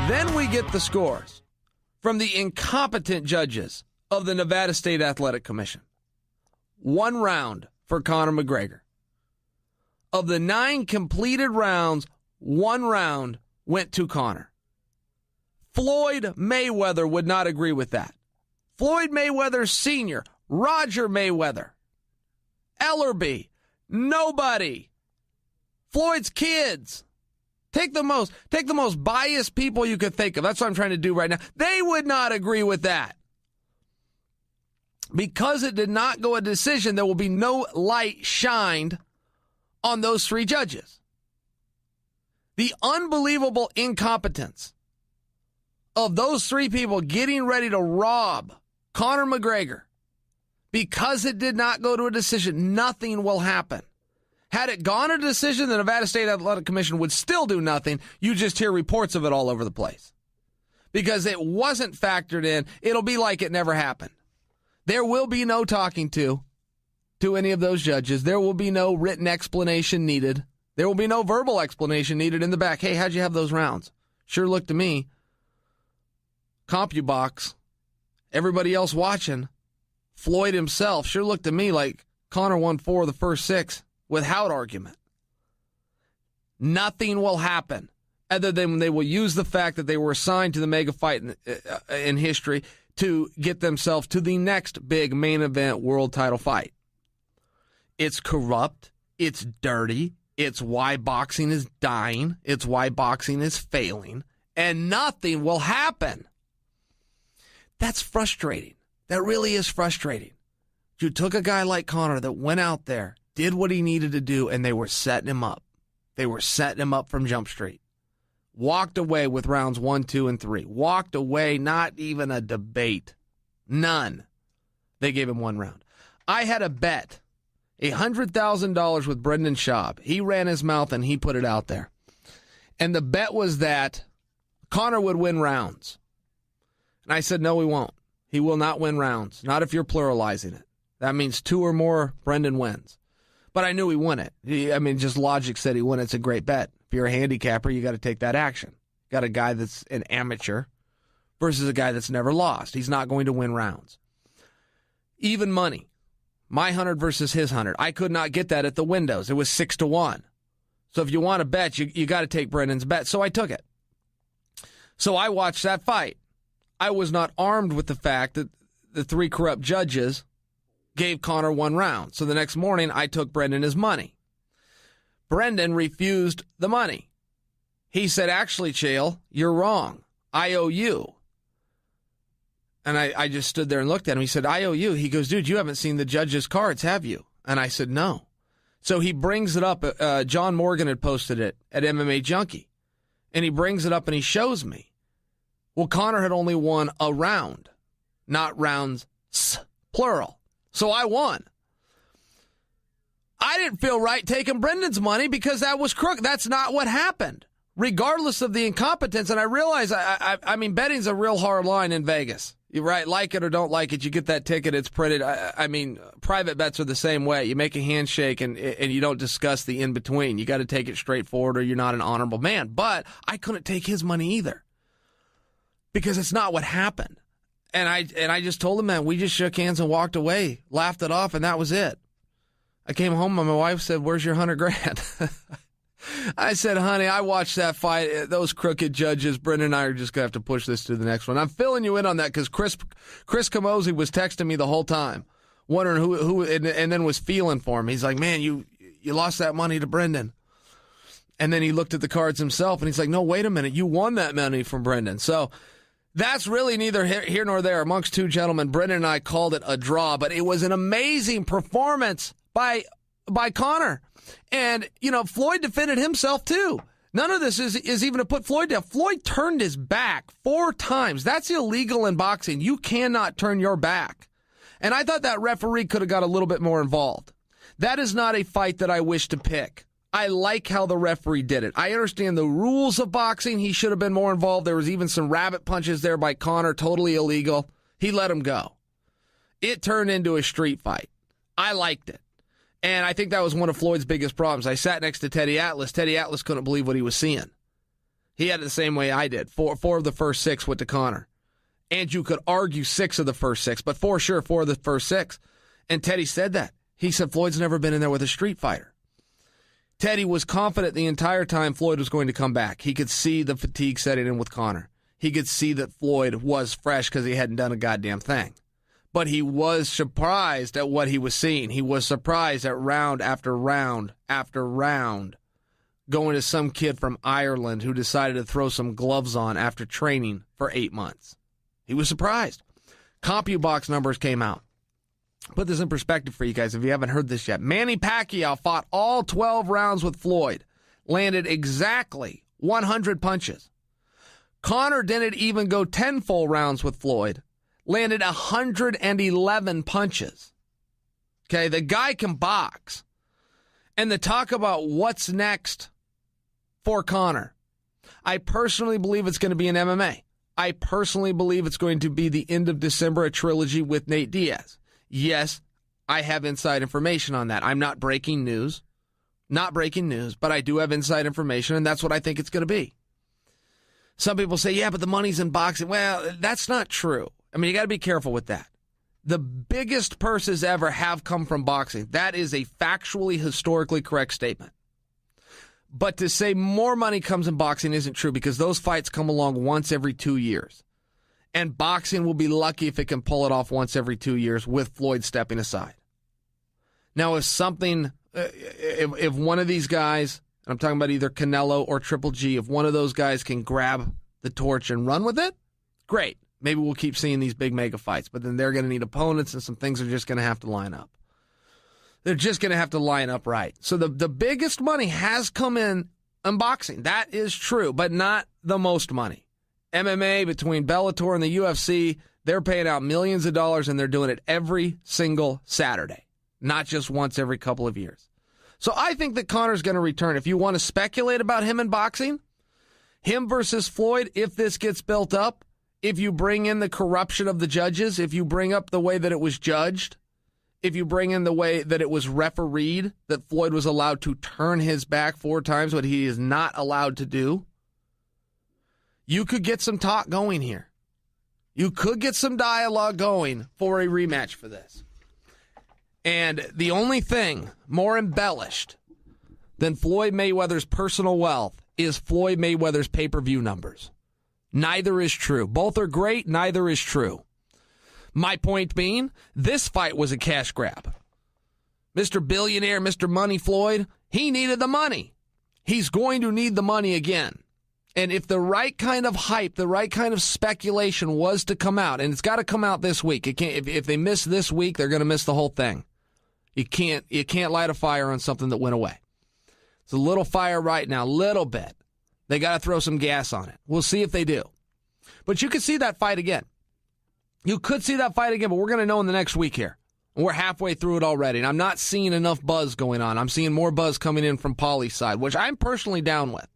Then we get the scores from the incompetent judges of the Nevada State Athletic Commission. 1 round for Conor McGregor. Of the 9 completed rounds, 1 round went to Conor. Floyd Mayweather would not agree with that. Floyd Mayweather Sr., Roger Mayweather, Ellerby, nobody. Floyd's kids. Take the most biased people you could think of. That's what I'm trying to do right now. They would not agree with that. Because it did not go a decision, there will be no light shined on those 3 judges. The unbelievable incompetence of those 3 people getting ready to rob Conor McGregor. Because it did not go to a decision, nothing will happen. Had it gone to a decision, the Nevada State Athletic Commission would still do nothing. You just hear reports of it all over the place. Because it wasn't factored in, it'll be like it never happened. There will be no talking to any of those judges. There will be no written explanation needed. There will be no verbal explanation needed in the back. Hey, how'd you have those rounds? Sure looked to me. CompuBox. Everybody else watching. Floyd himself sure looked to me like Conor won 4 of the first 6 without argument. Nothing will happen other than they will use the fact that they were assigned to the mega fight in history to get themselves to the next big main event world title fight. It's corrupt. It's dirty. It's why boxing is dying. It's why boxing is failing. And nothing will happen. That's frustrating. That really is frustrating. You took a guy like Conor that went out there, did what he needed to do, and they were setting him up. They were setting him up from Jump Street. Walked away with rounds 1, 2, and 3. Walked away, not even a debate. None. They gave him 1 round. I had a bet, $100,000 with Brendan Schaub. He ran his mouth and he put it out there. And the bet was that Conor would win rounds. And I said, no, he won't. He will not win rounds. Not if you're pluralizing it. That means 2 or more, Brendan wins. But I knew he won it. Just logic said he won it. It's a great bet. If you're a handicapper, you got to take that action. Got a guy that's an amateur versus a guy that's never lost. He's not going to win rounds. Even money. My 100 versus his 100. I could not get that at the windows. It was 6-1. So if you want to bet, you got to take Brendan's bet. So I took it. So I watched that fight. I was not armed with the fact that the 3 corrupt judges gave Conor 1 round. So the next morning, I took Brendan his money. Brendan refused the money. He said, actually, Chael, you're wrong. I owe you. And I just stood there and looked at him. He said, I owe you. He goes, dude, you haven't seen the judges' cards, have you? And I said, no. So he brings it up. John Morgan had posted it at MMA Junkie. And he brings it up and he shows me. Well, Conor had only won a round, not rounds, plural. So I won. I didn't feel right taking Brendan's money because that was crook. That's not what happened, regardless of the incompetence. And I realize, betting's a real hard line in Vegas. You're right, like it or don't like it, you get that ticket, it's printed. Private bets are the same way. You make a handshake and you don't discuss the in-between. You got to take it straightforward or you're not an honorable man. But I couldn't take his money either because it's not what happened. And I just told him, man, we just shook hands and walked away, laughed it off, and that was it. I came home and my wife said, where's your $100,000? I said, honey, I watched that fight. Those crooked judges, Brendan and I are just going to have to push this to the next one. I'm filling you in on that because Chris Camozzi was texting me the whole time, wondering who and then was feeling for him. He's like, man, you lost that money to Brendan. And then he looked at the cards himself and he's like, no, wait a minute. You won that money from Brendan. So that's really neither here nor there. Amongst 2 gentlemen, Brendan and I called it a draw, but it was an amazing performance by Conor. And, Floyd defended himself too. None of this is even to put Floyd down. Floyd turned his back 4 times. That's illegal in boxing. You cannot turn your back. And I thought that referee could have got a little bit more involved. That is not a fight that I wish to pick. I like how the referee did it. I understand the rules of boxing. He should have been more involved. There was even some rabbit punches there by Conor, totally illegal. He let him go. It turned into a street fight. I liked it. And I think that was one of Floyd's biggest problems. I sat next to Teddy Atlas. Teddy Atlas couldn't believe what he was seeing. He had it the same way I did. Four of the first 6 went to Conor. And you could argue 6 of the first 6, but for sure 4 of the first 6. And Teddy said that. He said Floyd's never been in there with a street fighter. Teddy was confident the entire time Floyd was going to come back. He could see the fatigue setting in with Conor. He could see that Floyd was fresh because he hadn't done a goddamn thing. But he was surprised at what he was seeing. He was surprised at round after round after round going to some kid from Ireland who decided to throw some gloves on after training for 8 months. He was surprised. CompuBox numbers came out. Put this in perspective for you guys if you haven't heard this yet. Manny Pacquiao fought all 12 rounds with Floyd, landed exactly 100 punches. Conor didn't even go 10 full rounds with Floyd, landed 111 punches. Okay, the guy can box. And the talk about what's next for Conor, I personally believe it's going to be in MMA. I personally believe it's going to be the end of December, a trilogy with Nate Diaz. Yes, I have inside information on that. I'm not breaking news. Not breaking news, but I do have inside information, and that's what I think it's going to be. Some people say, yeah, but the money's in boxing. Well, that's not true. I mean, you got to be careful with that. The biggest purses ever have come from boxing. That is a factually, historically correct statement. But to say more money comes in boxing isn't true because those fights come along once every 2 years. And boxing will be lucky if it can pull it off once every 2 years with Floyd stepping aside. Now, if one of these guys, and I'm talking about either Canelo or Triple G, if one of those guys can grab the torch and run with it, great. Maybe we'll keep seeing these big mega fights, but then they're going to need opponents and some things are just going to have to line up. They're just going to have to line up right. So the biggest money has come in boxing. That is true, but not the most money. MMA, between Bellator and the UFC, they're paying out millions of dollars, and they're doing it every single Saturday, not just once every couple of years. So I think that Conor's going to return. If you want to speculate about him in boxing, him versus Floyd, if this gets built up, if you bring in the corruption of the judges, if you bring up the way that it was judged, if you bring in the way that it was refereed, that Floyd was allowed to turn his back 4 times, what he is not allowed to do, you could get some talk going here. You could get some dialogue going for a rematch for this. And the only thing more embellished than Floyd Mayweather's personal wealth is Floyd Mayweather's pay-per-view numbers. Neither is true. Both are great. Neither is true. My point being, this fight was a cash grab. Mr. Billionaire, Mr. Money Floyd, he needed the money. He's going to need the money again. And if the right kind of hype, the right kind of speculation was to come out, and it's got to come out this week. It can't. If they miss this week, they're going to miss the whole thing. You can't light a fire on something that went away. It's a little fire right now, little bit. They got to throw some gas on it. We'll see if they do. But you could see that fight again. You could see that fight again, but we're going to know in the next week here. We're halfway through it already, and I'm not seeing enough buzz going on. I'm seeing more buzz coming in from Paulie's side, which I'm personally down with.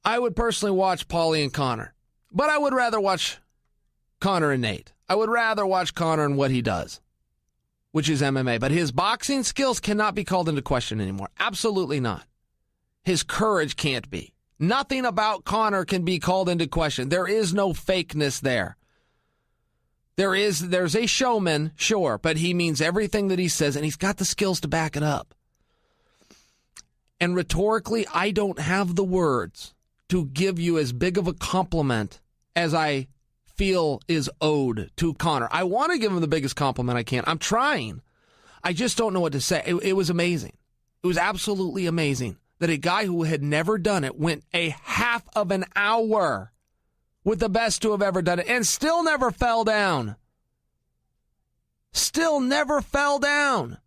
I would personally watch Paulie and Conor, but I would rather watch Conor and Nate. I would rather watch Conor and what he does, which is MMA. But his boxing skills cannot be called into question anymore. Absolutely not. His courage can't be. Nothing about Conor can be called into question. There is no fakeness there. There's a showman, sure, but he means everything that he says, and he's got the skills to back it up. And rhetorically, I don't have the words to give you as big of a compliment as I feel is owed to Conor. I want to give him the biggest compliment I can. I'm trying. I just don't know what to say. It was amazing. It was absolutely amazing that a guy who had never done it went a half of an hour with the best to have ever done it and still never fell down. Still never fell down.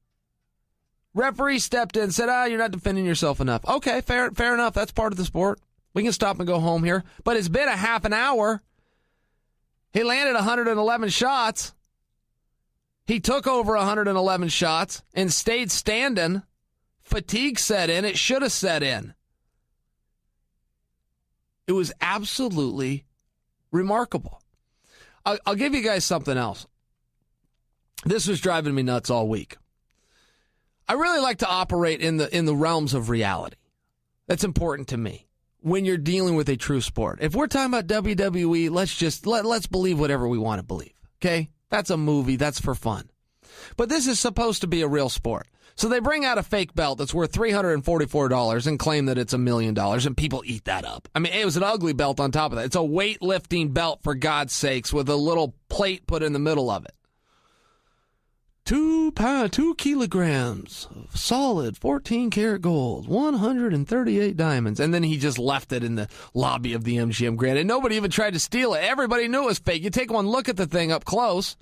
Referee stepped in and said, you're not defending yourself enough. Okay, fair enough. That's part of the sport. We can stop and go home here. But it's been a half an hour. He landed 111 shots. He took over 111 shots and stayed standing. Fatigue set in. It should have set in. It was absolutely remarkable. I'll give you guys something else. This was driving me nuts all week. I really like to operate in the realms of reality. That's important to me. when you're dealing with a true sport. If we're talking about WWE, let's believe whatever we want to believe. Okay? That's a movie. That's for fun. But this is supposed to be a real sport. So they bring out a fake belt that's worth $344 and claim that it's $1 million, and people eat that up. I mean, it was an ugly belt on top of that. It's a weightlifting belt, for God's sakes, with a little plate put in the middle of it. 2 kilograms of solid 14-karat gold, 138 diamonds. And then he just left it in the lobby of the MGM Grand, and nobody even tried to steal it. Everybody knew it was fake. You take one look at the thing up close,